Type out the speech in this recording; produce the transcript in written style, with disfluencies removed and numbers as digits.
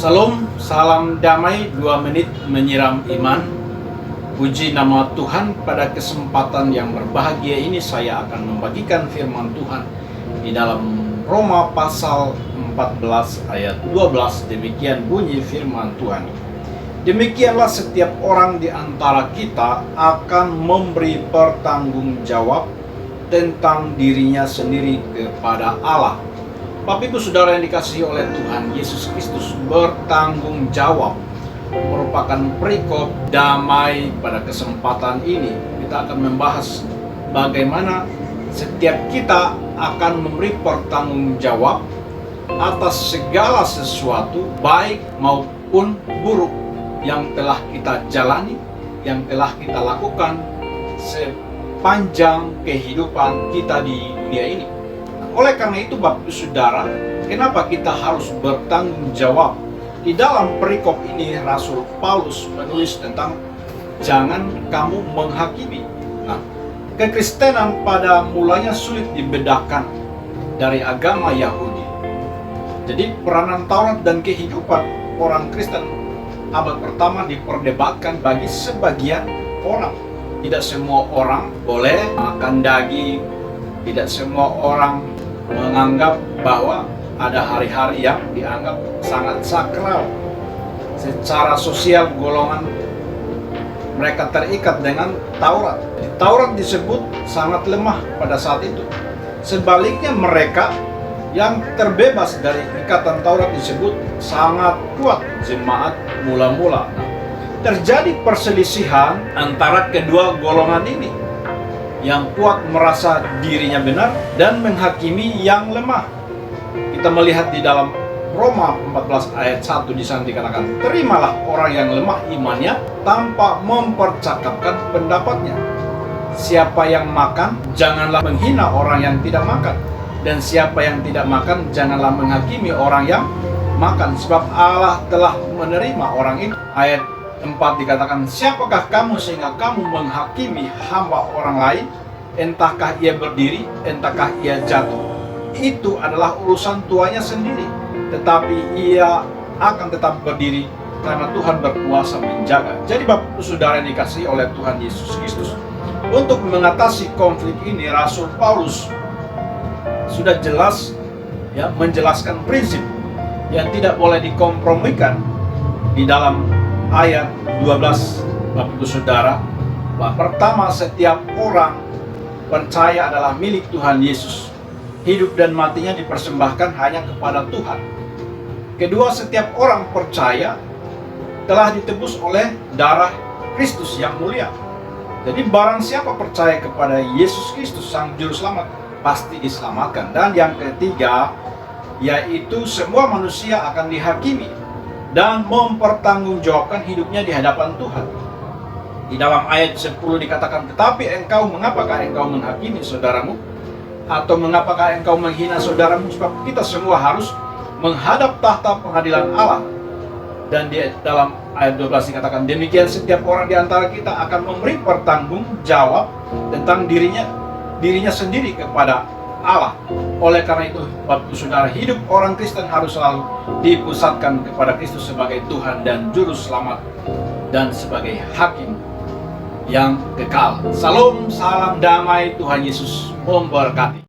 Salam, salam damai, 2 menit menyiram iman. Puji nama Tuhan, pada kesempatan yang berbahagia ini saya akan membagikan firman Tuhan di dalam Roma pasal 14 ayat 12. Demikian bunyi firman Tuhan. Demikianlah setiap orang di antara kita akan memberi pertanggungjawab tentang dirinya sendiri kepada Allah. Bapak Ibu Saudara yang dikasihi oleh Tuhan Yesus Kristus, bertanggung jawab merupakan perikop damai. Pada kesempatan ini kita akan membahas bagaimana setiap kita akan memberi pertanggung jawab atas segala sesuatu baik maupun buruk yang telah kita jalani, yang telah kita lakukan sepanjang kehidupan kita di dunia ini. Oleh karena itu Bapak Ibu Saudara, kenapa kita harus bertanggung jawab? Di dalam perikop ini Rasul Paulus menulis tentang jangan kamu menghakimi. Nah, kekristenan pada mulanya sulit dibedakan dari agama Yahudi. Jadi peranan Taurat dan kehidupan orang Kristen abad pertama diperdebatkan bagi sebagian orang. Tidak semua orang boleh makan daging, tidak semua orang menganggap bahwa ada hari-hari yang dianggap sangat sakral. Secara sosial golongan mereka terikat dengan Taurat. Taurat disebut sangat lemah pada saat itu. Sebaliknya mereka yang terbebas dari ikatan Taurat disebut sangat kuat, jemaat mula-mula. Terjadi perselisihan antara kedua golongan ini. Yang kuat merasa dirinya benar dan menghakimi yang lemah. Kita melihat di dalam Roma 14 ayat 1 di sana dikatakan, terimalah orang yang lemah imannya tanpa mempercakapkan pendapatnya. Siapa yang makan, janganlah menghina orang yang tidak makan. Dan siapa yang tidak makan, janganlah menghakimi orang yang makan, sebab Allah telah menerima orang itu. Ayat 4 dikatakan, siapakah kamu sehingga kamu menghakimi hamba orang lain, entahkah ia berdiri, entahkah ia jatuh. Itu adalah urusan tuanya sendiri, tetapi ia akan tetap berdiri karena Tuhan berkuasa menjaga. Jadi Bapak Ibu Saudara yang dikasihi oleh Tuhan Yesus Kristus, untuk mengatasi konflik ini Rasul Paulus sudah jelas menjelaskan prinsip yang tidak boleh dikompromikan di dalam ayat 12. Bapak Ibu Saudara, pertama, setiap orang percaya adalah milik Tuhan Yesus. Hidup dan matinya dipersembahkan hanya kepada Tuhan. Kedua, setiap orang percaya telah ditebus oleh darah Kristus yang mulia. Jadi barang siapa percaya kepada Yesus Kristus Sang Juru Selamat, pasti diselamatkan. Dan yang ketiga, yaitu semua manusia akan dihakimi dan mempertanggungjawabkan hidupnya di hadapan Tuhan. Di dalam ayat 10 dikatakan, tetapi engkau, mengapakah engkau menghakimi saudaramu? Atau mengapakah engkau menghina saudaramu? Sebab kita semua harus menghadap tahta pengadilan Allah. Dan di dalam ayat 12 dikatakan, demikian setiap orang di antara kita akan memberi pertanggungjawab tentang dirinya sendiri kepada Allah. Oleh karena itu, Bapak Ibu Saudara, hidup orang Kristen harus selalu dipusatkan kepada Kristus sebagai Tuhan dan Juru Selamat dan sebagai Hakim yang kekal. Salam, salam damai, Tuhan Yesus memberkati.